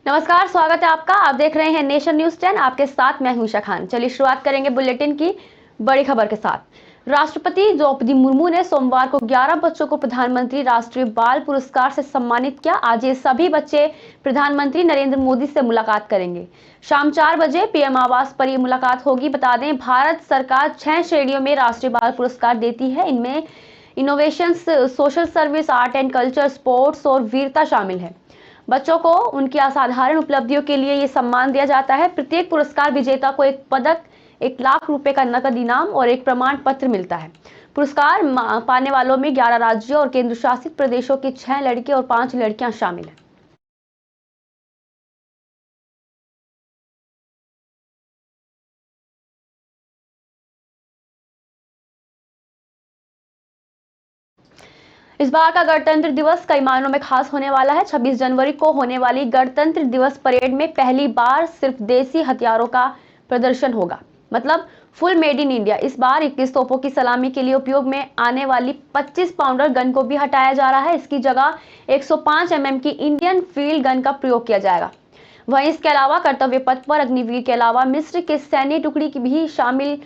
नमस्कार, स्वागत है आपका। आप देख रहे हैं नेशन न्यूज 10। आपके साथ मैं हूं उषा खान। चलिए शुरुआत करेंगे बुलेटिन की बड़ी खबर के साथ। राष्ट्रपति द्रौपदी मुर्मू ने सोमवार को 11 बच्चों को प्रधानमंत्री राष्ट्रीय बाल पुरस्कार से सम्मानित किया। आज ये सभी बच्चे प्रधानमंत्री नरेंद्र मोदी से मुलाकात करेंगे। शाम 4 बजे पीएम आवास पर यह मुलाकात होगी। बता दें, भारत सरकार 6 श्रेणियों में राष्ट्रीय बाल पुरस्कार देती है। इनमें innovation, social service, art and culture, sports और वीरता शामिल है। बच्चों को उनकी असाधारण उपलब्धियों के लिए ये सम्मान दिया जाता है। प्रत्येक पुरस्कार विजेता को एक पदक, 1 लाख रुपए का नकद इनाम और एक प्रमाण पत्र मिलता है। पुरस्कार पाने वालों में 11 राज्यों और केंद्र शासित प्रदेशों के 6 लड़के और 5 लड़कियां शामिल हैं। इस बार का गणतंत्र दिवस कई मायनों में खास होने वाला है। 26 जनवरी को होने वाली गणतंत्र दिवस परेड में पहली बार सिर्फ देसी हथियारों का प्रदर्शन होगा, मतलब फुल मेड इन इंडिया। इस बार 21 तोपों की सलामी के लिए उपयोग में आने वाली 25 पाउंडर गन को भी हटाया जा रहा है। इसकी जगह 105 mm की इंडियन फील्ड गन का प्रयोग किया जाएगा। वहीं इसके अलावा कर्तव्य पथ पर अग्निवीर के अलावा मिस्र के सैन्य टुकड़ी की भी शामिल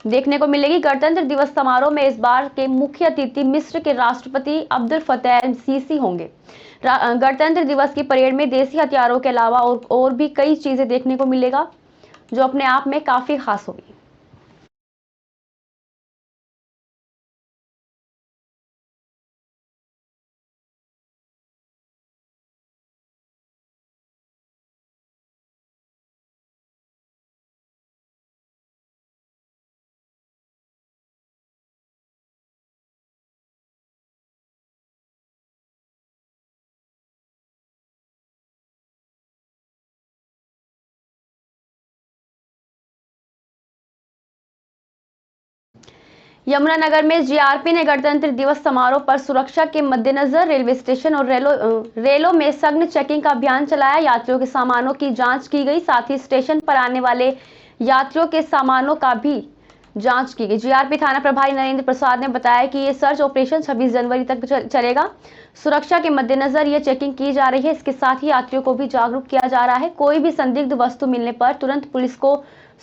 देखने को मिलेगी। गणतंत्र दिवस समारोह में इस बार के मुख्य अतिथि मिस्र के राष्ट्रपति अब्दुल फतेह अल सीसी होंगे। गणतंत्र दिवस की परेड में देसी हथियारों के अलावा और भी कई चीजें देखने को मिलेगा, जो अपने आप में काफी खास होगी। यमुनानगर में जीआरपी ने गणतंत्र दिवस समारोह पर सुरक्षा के मद्देनजर रेलवे स्टेशन और रेलों में सघन चेकिंग का अभियान चलाया। यात्रियों के सामानों की जांच की गई, साथ ही स्टेशन पर आने वाले यात्रियों के सामानों का भी जांच की गई। जीआरपी थाना प्रभारी नरेंद्र प्रसाद ने बताया कि ये सर्च ऑपरेशन 26 जनवरी तक चलेगा। सुरक्षा के मद्देनजर ये चेकिंग की जा रही है। इसके साथ ही यात्रियों को भी जागरूक किया जा रहा है। कोई भी संदिग्ध वस्तु मिलने पर तुरंत पुलिस को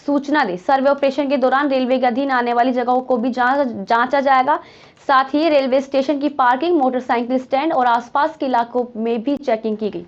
सूचना दे। सर्वे ऑपरेशन के दौरान रेलवे के अधीन आने वाली जगहों को भी जांचा जाएगा। साथ ही रेलवे स्टेशन की पार्किंग, मोटरसाइकिल स्टैंड और आसपास के इलाकों में भी चेकिंग की गई।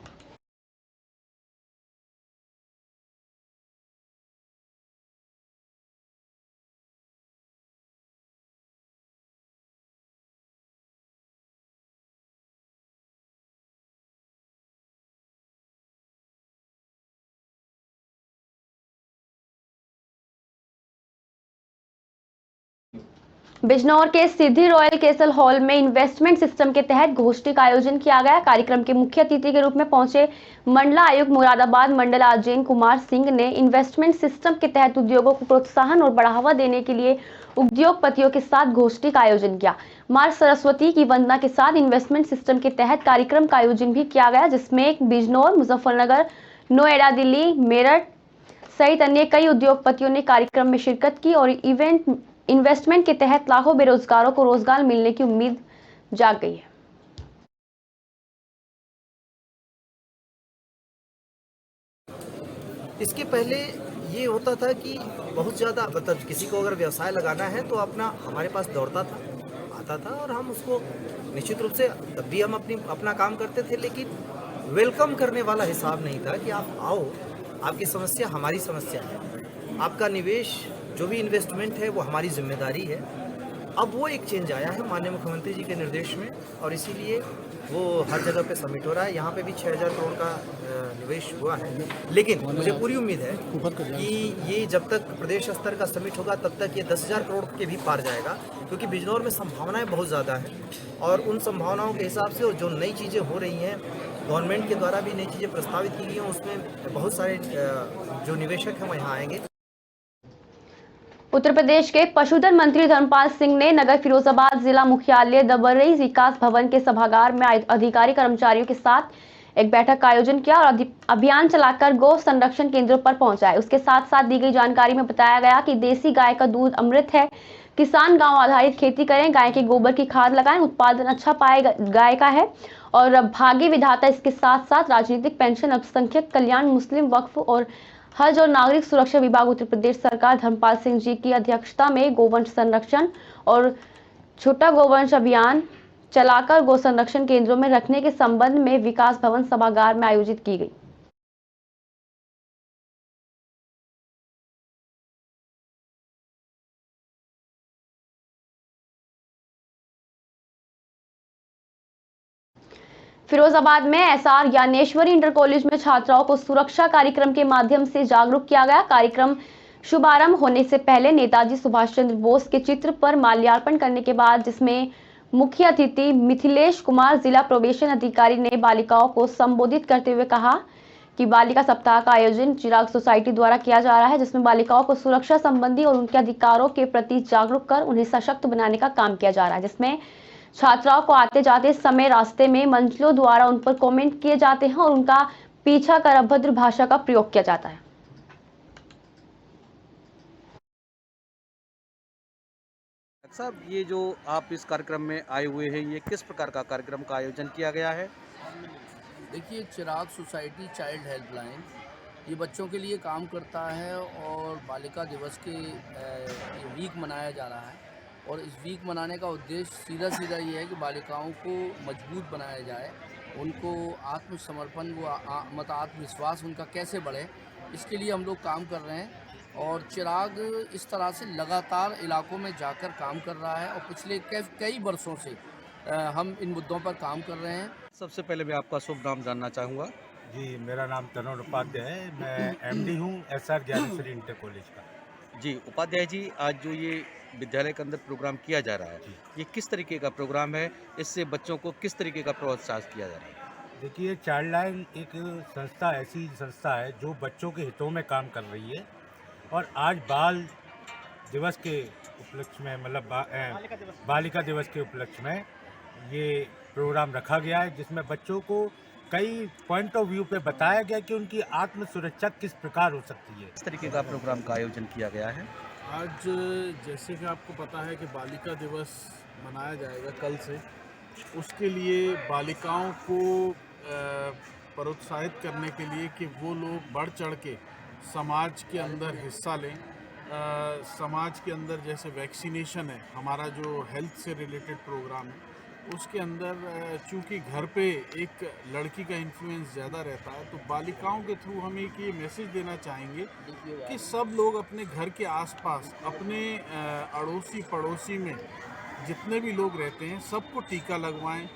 बिजनौर के सिद्धि रॉयल केसल हॉल में इन्वेस्टमेंट सिस्टम के तहत गोष्ठी का आयोजन किया गया। कार्यक्रम के मुख्य अतिथि के रूप में पहुंचे मंडलायुक्त मुरादाबाद मंडल अजय कुमार सिंह ने इन्वेस्टमेंट सिस्टम के तहत उद्योगों को प्रोत्साहन और बढ़ावा देने के लिए उद्योगपतियों के साथ गोष्ठी का आयोजन किया। मां सरस्वती की वंदना के साथ इन्वेस्टमेंट सिस्टम के तहत कार्यक्रम का आयोजन भी किया गया, जिसमें बिजनौर, मुजफ्फरनगर, नोएडा, दिल्ली, मेरठ सहित अन्य कई उद्योगपतियों ने कार्यक्रम में शिरकत की और इन्वेस्टमेंट के तहत लाखों बेरोजगारों को रोजगार मिलने की उम्मीद जाग गई है। इसके पहले ये होता था कि बहुत ज़्यादा, मतलब किसी को अगर व्यवसाय लगाना है तो अपना हमारे पास दौड़ता था, आता था और हम उसको निश्चित रूप से तब भी हम अपना काम करते थे, लेकिन वेलकम करने वाला हिसाब नहीं था कि आप आओ, आपकी समस्या हमारी समस्या है, आपका निवेश जो भी इन्वेस्टमेंट है वो हमारी जिम्मेदारी है। अब वो एक चेंज आया है माननीय मुख्यमंत्री जी के निर्देश में, और इसीलिए वो हर जगह पे समिट हो रहा है। यहाँ पे भी 6000 करोड़ का निवेश हुआ है, लेकिन मुझे पूरी उम्मीद है कि ये जब तक प्रदेश स्तर का समिट होगा तब तक ये 10,000 करोड़ के भी पार जाएगा, क्योंकि बिजनौर में संभावनाएं बहुत ज़्यादा हैं, और उन संभावनाओं के हिसाब से और जो नई चीज़ें हो रही हैं, गवर्नमेंट के द्वारा भी नई चीज़ें प्रस्तावित की गई हैं, उसमें बहुत सारे जो निवेशक हैं वो यहाँ आएंगे। उत्तर प्रदेश के पशुधन मंत्री धर्मपाल सिंह ने नगर फिरोजाबाद जिला मुख्यालय दबरई विकास भवन के सभागार में अधिकारी कर्मचारियों के साथ एक बैठक का आयोजन किया और अभियान चलाकर गौ संरक्षण केंद्रों पर पहुंचाए। उसके साथ साथ दी गई जानकारी में बताया गया कि देसी गाय का दूध अमृत है। किसान गांव आधारित खेती करें, गाय के गोबर की खाद लगाएं, उत्पादन अच्छा पाए गाय का है। और भागी विधाता इसके साथ साथ राजनीतिक पेंशन, अल्पसंख्यक कल्याण, मुस्लिम वक्फ और हज और नागरिक सुरक्षा विभाग उत्तर प्रदेश सरकार धर्मपाल सिंह जी की अध्यक्षता में गोवंश संरक्षण और छोटा गोवंश अभियान चलाकर गौ संरक्षण केंद्रों में रखने के संबंध में विकास भवन सभागार में आयोजित की गई। फिरोजाबाद में एसआर ज्ञानेश्वरी इंटर कॉलेज में छात्राओं को सुरक्षा कार्यक्रम के माध्यम से जागरूक किया गया। कार्यक्रम शुभारंभ होने से पहले नेताजी सुभाष चंद्र बोस के चित्र पर माल्यार्पण करने के बाद, जिसमें मुख्य अतिथि मिथिलेश कुमार जिला प्रोबेशन अधिकारी ने बालिकाओं को संबोधित करते हुए कहा कि बालिका सप्ताह का आयोजन चिराग सोसाइटी द्वारा किया जा रहा है, जिसमें बालिकाओं को सुरक्षा संबंधी और उनके अधिकारों के प्रति जागरूक कर उन्हें सशक्त बनाने का काम किया जा रहा है, जिसमें छात्राओं को आते जाते समय रास्ते में मंचलों द्वारा उन पर कमेंट किए जाते हैं और उनका पीछा कर अभद्र भाषा का प्रयोग किया जाता है। साहब, ये जो आप इस कार्यक्रम में आए हुए हैं, ये किस प्रकार का कार्यक्रम का आयोजन किया गया है? देखिए, चिराग सोसाइटी चाइल्ड हेल्पलाइन ये बच्चों के लिए काम करता है और बालिका दिवस के ये वीक मनाया जा रहा है। और इस वीक मनाने का उद्देश्य सीधा ये है कि बालिकाओं को मजबूत बनाया जाए, उनको आत्मसमर्पण व आत्मविश्वास उनका कैसे बढ़े, इसके लिए हम लोग काम कर रहे हैं। और चिराग इस तरह से लगातार इलाकों में जाकर काम कर रहा है और पिछले कई वर्षों से हम इन मुद्दों पर काम कर रहे हैं। सबसे पहले मैं आपका शुभ नाम जानना चाहूँगा। जी, मेरा नाम तरुण उपाध्याय है। मैं एमडी हूँ एसआर ज्ञानेश्वरी इंटर कॉलेज का। जी उपाध्याय जी, आज जो ये विद्यालय के अंदर प्रोग्राम किया जा रहा है, ये किस तरीके का प्रोग्राम है? इससे बच्चों को किस तरीके का प्रोत्साहन किया जा रहा है? देखिए, चाइल्ड लाइन एक संस्था ऐसी संस्था है जो बच्चों के हितों में काम कर रही है। और आज बाल दिवस के उपलक्ष्य में, मतलब बालिका दिवस के उपलक्ष्य में ये प्रोग्राम रखा गया है, जिसमें बच्चों को कई पॉइंट ऑफ व्यू पे बताया गया कि उनकी आत्म सुरक्षा किस प्रकार हो सकती है। किस तरीके का प्रोग्राम का आयोजन किया गया है? आज जैसे कि आपको पता है कि बालिका दिवस मनाया जाएगा कल से, उसके लिए बालिकाओं को प्रोत्साहित करने के लिए कि वो लोग बढ़ चढ़ के समाज के अंदर हिस्सा लें। समाज के अंदर जैसे वैक्सीनेशन है, हमारा जो हेल्थ से रिलेटेड प्रोग्राम है, उसके अंदर चूँकि घर पे एक लड़की का इन्फ्लुएंस ज़्यादा रहता है, तो बालिकाओं के थ्रू हम एक ये मैसेज देना चाहेंगे कि सब लोग अपने घर के आसपास, अपने अड़ोसी पड़ोसी में जितने भी लोग रहते हैं, सबको टीका लगवाएं।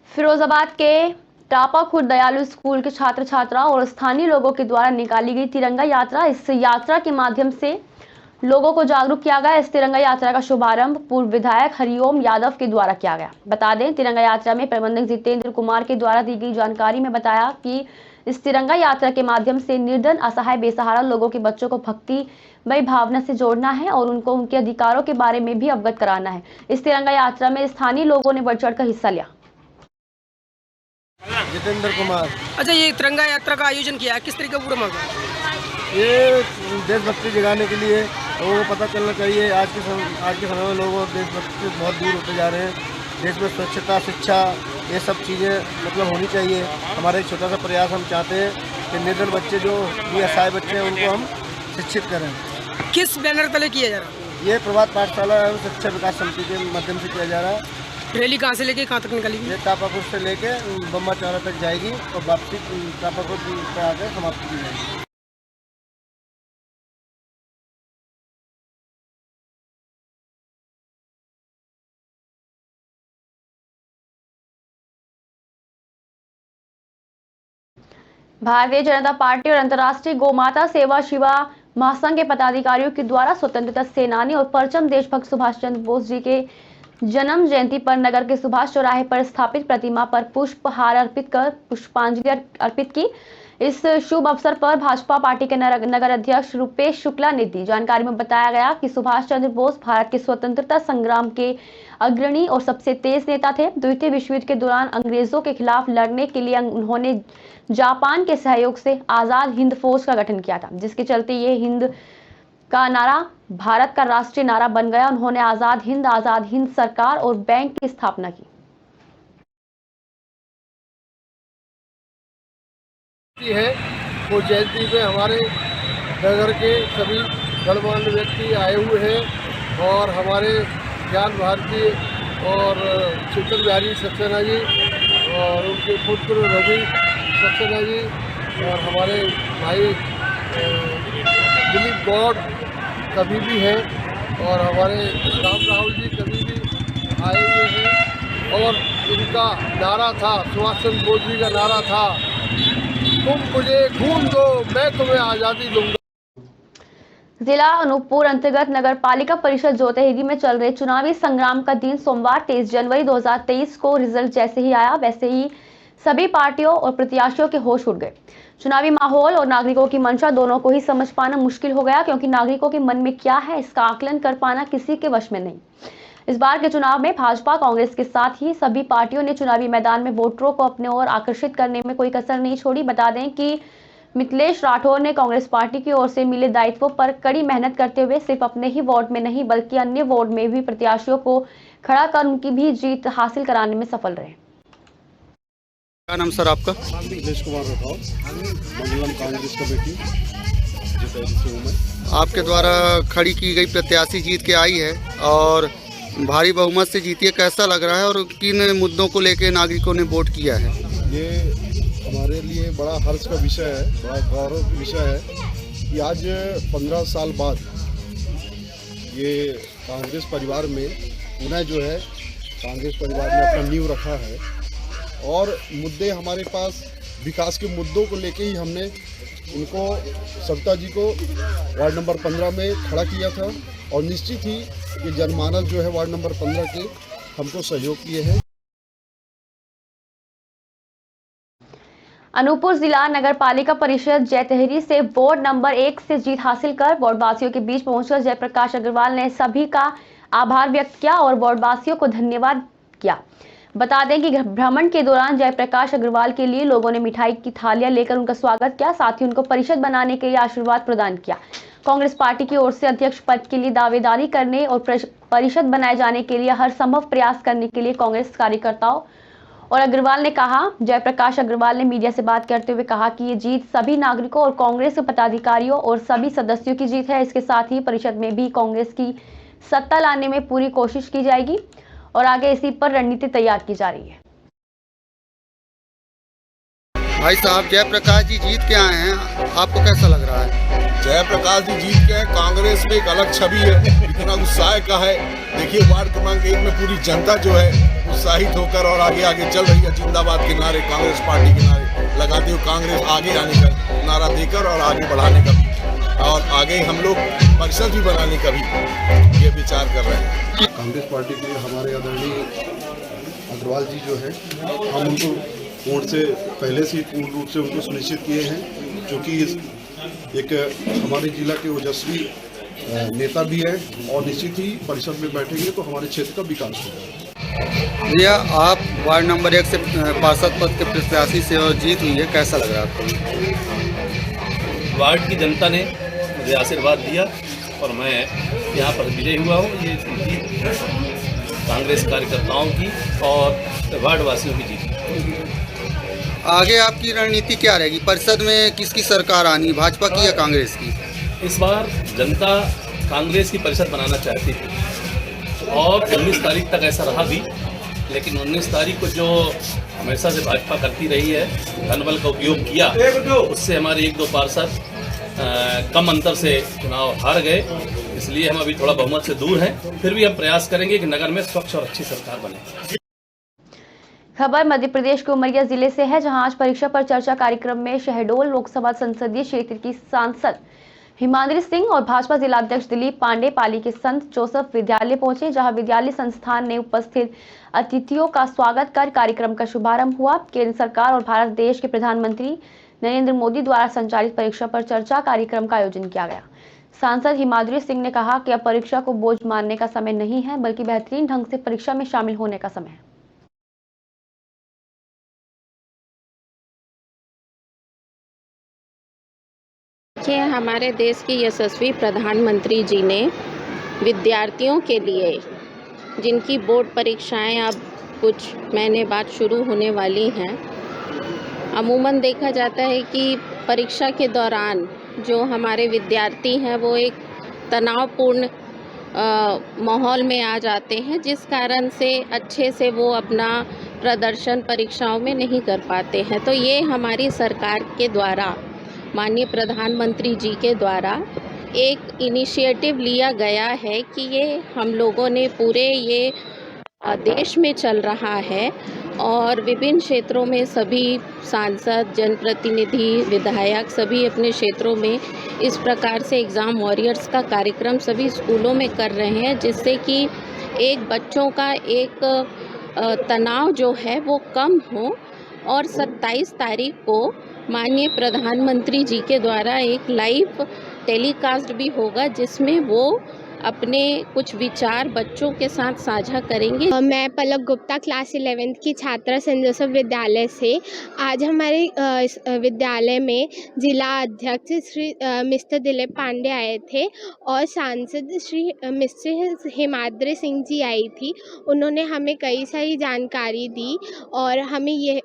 फिरोजाबाद के टापा खुर्द दयालु स्कूल के छात्र छात्राओं और स्थानीय लोगों के द्वारा निकाली गई तिरंगा यात्रा। इस यात्रा के माध्यम से लोगों को जागरूक किया गया। इस तिरंगा यात्रा का शुभारंभ पूर्व विधायक हरिओम यादव के द्वारा किया गया। बता दें, तिरंगा यात्रा में प्रबंधक जितेंद्र कुमार के द्वारा दी गई जानकारी में बताया कि इस तिरंगा यात्रा के माध्यम से निर्धन, असहाय, बेसहारा लोगों के बच्चों को भक्तिमय भावना से जोड़ना है और उनको उनके अधिकारों के बारे में भी अवगत कराना है। इस तिरंगा यात्रा में स्थानीय लोगों ने बढ़ चढ़कर हिस्सा लिया। जितेंद्र कुमार। अच्छा, ये तिरंगा यात्रा का आयोजन किया है, किस तरीके का पूरा मौका? ये देशभक्ति जगाने के लिए लोगों को पता चलना चाहिए। आज के समय में लोगों देशभक्ति से बहुत दूर होते जा रहे हैं। देश में स्वच्छता, शिक्षा, ये सब चीज़ें मतलब होनी चाहिए। हमारा एक छोटा सा प्रयास हम चाहते हैं कि निर्धन बच्चे जो भी असहाय बच्चे हैं उनको हम शिक्षित करें। किस बैनर तले किया जा रहा है? ये प्रभात पाठशाला एवं शिक्षा विकास समिति के माध्यम से किया जा रहा है। रैली कहाँ से लेके कहाँ तक निकली? ये टापापुर से लेके बम्बा चौरा तक जाएगी और वापसी टापापुर पर आकर समाप्त की जाएगी। भारतीय जनता पार्टी और अंतर्राष्ट्रीय गोमाता सेवा शिवा महासंघ के पदाधिकारियों के द्वारा स्वतंत्रता सेनानी और परचम देशभक्त सुभाष चंद्र बोस जी के जन्म जयंती पर नगर के सुभाष चौराहे पर स्थापित प्रतिमा पर पुष्पहार अर्पित कर पुष्पांजलि अर्पित की। इस शुभ अवसर पर भाजपा पार्टी के नगर अध्यक्ष रुपेश शुक्ला ने दी जानकारी में बताया गया कि सुभाष चंद्र बोस भारत के स्वतंत्रता संग्राम के अग्रणी और सबसे तेज नेता थे। द्वितीय विश्व युद्ध के दौरान अंग्रेजों के खिलाफ लड़ने के लिए उन्होंने जापान के सहयोग से आजाद हिंद फौज का गठन किया था, जिसके चलते ये हिंद का नारा भारत का राष्ट्रीय नारा बन गया। उन्होंने आजाद हिंद सरकार और बैंक की स्थापना की। है वो जयंती में हमारे नगर के सभी गणमान्य व्यक्ति आए हुए हैं और हमारे ज्ञान भारती और शीतल बिहारी सक्सेना जी और उनके पुत्र रवि सक्सेना जी और हमारे भाई दिलीप गौड़ कभी भी हैं और हमारे राहुल जी कभी भी आए हुए हैं। और इनका नारा था, सुभाष चंद्र बोस जी का नारा था, तुम मुझे खून दो मैं तुम्हें आज़ादी दूंगा। जिला अनूपपुर अंतर्गत नगर पालिका परिषद जोतेहरी में चल रहे चुनावी संग्राम का दिन सोमवार 23 जनवरी 2023 को रिजल्ट जैसे ही आया वैसे ही सभी पार्टियों और प्रत्याशियों के होश उड़ गए। चुनावी माहौल और नागरिकों की मंशा दोनों को ही समझ पाना मुश्किल हो गया, क्योंकि नागरिकों के मन में क्या है इसका आकलन कर पाना किसी के वश में नहीं। इस बार के चुनाव में भाजपा कांग्रेस के साथ ही सभी पार्टियों ने चुनावी मैदान में वोटरों को अपने ओर आकर्षित करने में कोई कसर नहीं छोड़ी। बता दें कि मिथिलेश राठौर ने कांग्रेस पार्टी की ओर से मिले दायित्वों पर कड़ी मेहनत करते हुए सिर्फ अपने ही वार्ड में नहीं बल्कि अन्य वार्ड में भी प्रत्याशियों को खड़ा कर उनकी भी जीत हासिल कराने में सफल रहे। क्या नाम सर आपका? मिथिलेश कुमार राठौर, मंगलम कांग्रेस कमेटी से हूँ मैं। आपके द्वारा खड़ी की गई प्रत्याशी जीत के आई है और भारी बहुमत से जीती है, कैसा लग रहा है और किन मुद्दों को लेकर नागरिकों ने वोट किया है? ये हमारे लिए बड़ा हर्ष का विषय है, बड़ा गौरव का विषय है कि आज 15 साल बाद ये कांग्रेस परिवार में पुनः जो है कांग्रेस परिवार ने अपना नींव रखा है और मुद्दे हमारे पास विकास के मुद्दों को लेके ही हमने उनको सविता जी को वार्ड नंबर 15 में खड़ा किया था और निश्चित ही ये जनमानस जो है वार्ड नंबर 15 के हमको सहयोग किए हैं। अनूपपुर जिला नगर पालिका परिषद जैतहरी से वार्ड नंबर 1 से जीत हासिल कर वार्डवासियों के बीच पहुंचकर जयप्रकाश अग्रवाल ने सभी का आभार व्यक्त किया और वार्डवासियों को धन्यवाद किया। बता दें कि भ्रमण के दौरान जयप्रकाश अग्रवाल के लिए लोगों ने मिठाई की थालियां लेकर उनका स्वागत किया, साथ ही उनको परिषद बनाने के लिए आशीर्वाद प्रदान किया। कांग्रेस पार्टी की ओर से अध्यक्ष पद के लिए दावेदारी करने और परिषद बनाए जाने के लिए हर संभव प्रयास करने के लिए कांग्रेस कार्यकर्ताओं और अग्रवाल ने कहा। जयप्रकाश अग्रवाल ने मीडिया से बात करते हुए कहा कि ये जीत सभी नागरिकों और कांग्रेस के पदाधिकारियों और सभी सदस्यों की जीत है। इसके साथ ही परिषद में भी कांग्रेस की सत्ता लाने में पूरी कोशिश की जाएगी और आगे इसी पर रणनीति तैयार की जा रही है। भाई साहब, जयप्रकाश जी जीत के आए हैं, आपको कैसा लग रहा है? जयप्रकाश जी जीत के हैं, कांग्रेस में एक अलग छवि है, इतना उत्साह का है। देखिए वार्ड क्रमांक 1 में पूरी जनता जो है उत्साहित होकर और आगे आगे चल रही है। जिंदाबाद के नारे, कांग्रेस पार्टी के नारे लगाते हुए कांग्रेस आगे आने का नारा देकर और आगे बढ़ाने का भी और आगे हम लोग परिषद भी बनाने का भी ये विचार कर रहे हैं। कांग्रेस पार्टी के हमारे आदरणीय अग्रवाल जी जो है, हम उनको वोट से पहले से पूर्ण रूप से उनको सुनिश्चित किए हैं, जो कि एक हमारे जिला के ओजस्वी नेता भी है और निश्चित ही परिषद में बैठेंगे तो हमारे क्षेत्र का विकास होगा। भैया, आप वार्ड नंबर 1 से पार्षद पद के प्रत्याशी से और जीत हुई है, कैसा लग रहा है आपको? वार्ड की जनता ने मुझे आशीर्वाद दिया और मैं यहाँ पर विजयी हुआ हूँ। ये जीत कांग्रेस कार्यकर्ताओं की और वार्ड वासियों की जीत। आगे आपकी रणनीति क्या रहेगी? परिषद में किसकी सरकार आनी, भाजपा की या कांग्रेस की? इस बार जनता कांग्रेस की परिषद बनाना चाहती थी और 19 तारीख तक ऐसा रहा भी, लेकिन 19 तारीख को जो हमेशा से भाजपा करती रही है, धनबल का उपयोग किया, उससे हमारे 1-2 पार्षद कम अंतर से चुनाव हार गए। इसलिए हम अभी थोड़ा बहुमत से दूर हैं, फिर भी हम प्रयास करेंगे कि नगर में स्वच्छ और अच्छी सरकार बने। खबर मध्य प्रदेश के उमरिया जिले से है, जहां आज परीक्षा पर चर्चा कार्यक्रम में शहडोल लोकसभा संसदीय क्षेत्र की सांसद हिमाद्री सिंह और भाजपा जिलाध्यक्ष दिलीप पांडे पाली के संत जोसेफ विद्यालय पहुंचे, जहां विद्यालय संस्थान ने उपस्थित अतिथियों का स्वागत कर कार्यक्रम का शुभारंभ हुआ। केंद्र सरकार और भारत देश के प्रधानमंत्री नरेंद्र मोदी द्वारा संचालित परीक्षा पर चर्चा कार्यक्रम का आयोजन किया गया। सांसद हिमाद्री सिंह ने कहा कि अब परीक्षा को बोझ मानने का समय नहीं है, बल्कि बेहतरीन ढंग से परीक्षा में शामिल होने का समय है। हमारे देश के यशस्वी प्रधानमंत्री जी ने विद्यार्थियों के लिए जिनकी बोर्ड परीक्षाएं अब कुछ महीने बाद शुरू होने वाली हैं, अमूमन देखा जाता है कि परीक्षा के दौरान जो हमारे विद्यार्थी हैं वो एक तनावपूर्ण माहौल में आ जाते हैं, जिस कारण से अच्छे से वो अपना प्रदर्शन परीक्षाओं में नहीं कर पाते हैं। तो ये हमारी सरकार के द्वारा, माननीय प्रधानमंत्री जी के द्वारा एक इनिशिएटिव लिया गया है कि ये हम लोगों ने पूरे ये देश में चल रहा है और विभिन्न क्षेत्रों में सभी सांसद, जनप्रतिनिधि, विधायक सभी अपने क्षेत्रों में इस प्रकार से एग्ज़ाम वॉरियर्स का कार्यक्रम सभी स्कूलों में कर रहे हैं, जिससे कि एक बच्चों का एक तनाव जो है वो कम हो। और 27 तारीख को माननीय प्रधानमंत्री जी के द्वारा एक लाइव टेलीकास्ट भी होगा, जिसमें वो अपने कुछ विचार बच्चों के साथ साझा करेंगे। मैं पलक गुप्ता क्लास 11th की छात्रा सेंट जोसेफ विद्यालय से। आज हमारे विद्यालय में जिला अध्यक्ष श्री मिस्टर दिलीप पांडे आए थे और सांसद श्री मिस्टर हिमाद्री सिंह जी आई थी। उन्होंने हमें कई सारी जानकारी दी और हमें ये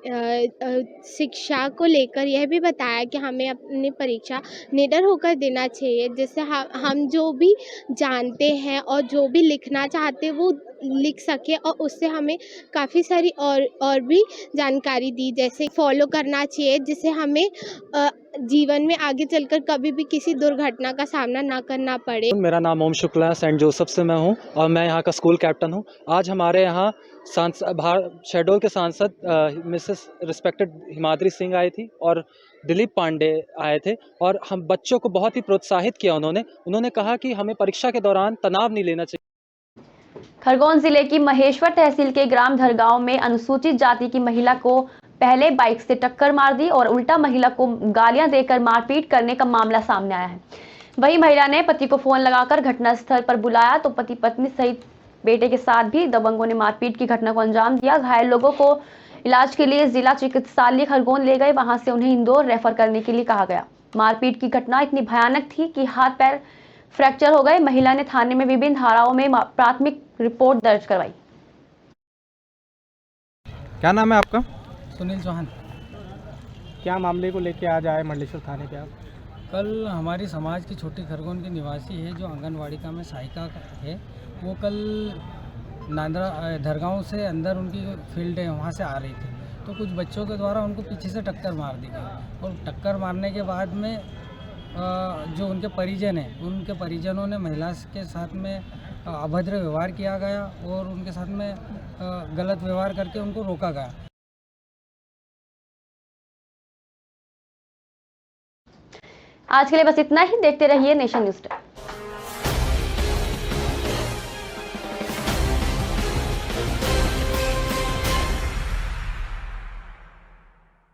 शिक्षा को लेकर यह भी बताया कि हमें अपनी परीक्षा निडर होकर देना चाहिए, जिससे हम जो भी जानते हैं और जो भी लिखना चाहते हैं वो लिख सके, और उससे हमें काफ़ी सारी और भी जानकारी दी, जैसे फॉलो करना चाहिए, जिससे हमें जीवन में आगे चलकर कभी भी किसी दुर्घटना का सामना ना करना पड़े। मेरा नाम ओम शुक्ला है, सेंट जोसेफ से मैं हूँ और मैं यहाँ का स्कूल कैप्टन हूँ। आज हमारे यहाँ शहडोल के सांसद मिसेस रिस्पेक्टेड हिमाद्री सिंह आई थी और दिलीप पांडे आए थे और हम बच्चों को बहुत ही प्रोत्साहित किया। उन्होंने कहा कि हमें परीक्षा के दौरान तनाव नहीं लेना चाहिए। खरगोन जिले की महेश्वर तहसील के ग्राम धरगांव में अनुसूचित जाति की महिला को पहले बाइक से टक्कर मार दी और उल्टा महिला को गालियां देकर मारपीट करने का मामला सामने आया है। वही महिला ने पति को फोन लगाकर घटनास्थल पर बुलाया तो पति पत्नी सहित बेटे के साथ भी दबंगों ने मारपीट की घटना को अंजाम दिया। घायल लोगों को इलाज के लिए जिला चिकित्सालय खरगोन ले गए, वहां से उन्हें इंदौर रेफर करने के लिए कहा गया। मारपीट की घटना इतनी भयानक थी कि हाथ पैर फ्रैक्चर हो गए। महिला ने थाने में विभिन्न धाराओं में प्राथमिक रिपोर्ट दर्ज करवाई। क्या नाम है आपका? सुनील चौहान। क्या मामले को लेके आज आए मंडलेश्वर थाने पे आप? कल हमारी समाज की छोटी खरगोन की निवासी है जो आंगनवाड़ी का में सहायिका है, वो कल नांदरा धरगांव से अंदर उनकी फील्ड है वहाँ से आ रही थी, तो कुछ बच्चों के द्वारा उनको पीछे से टक्कर मार दी गई और टक्कर मारने के बाद में जो उनके परिजन हैं उनके परिजनों ने महिला के साथ में अभद्र व्यवहार किया गया और उनके साथ में गलत व्यवहार करके उनको रोका गया। आज के लिए बस इतना ही। देखते रहिए नेशन न्यूज़।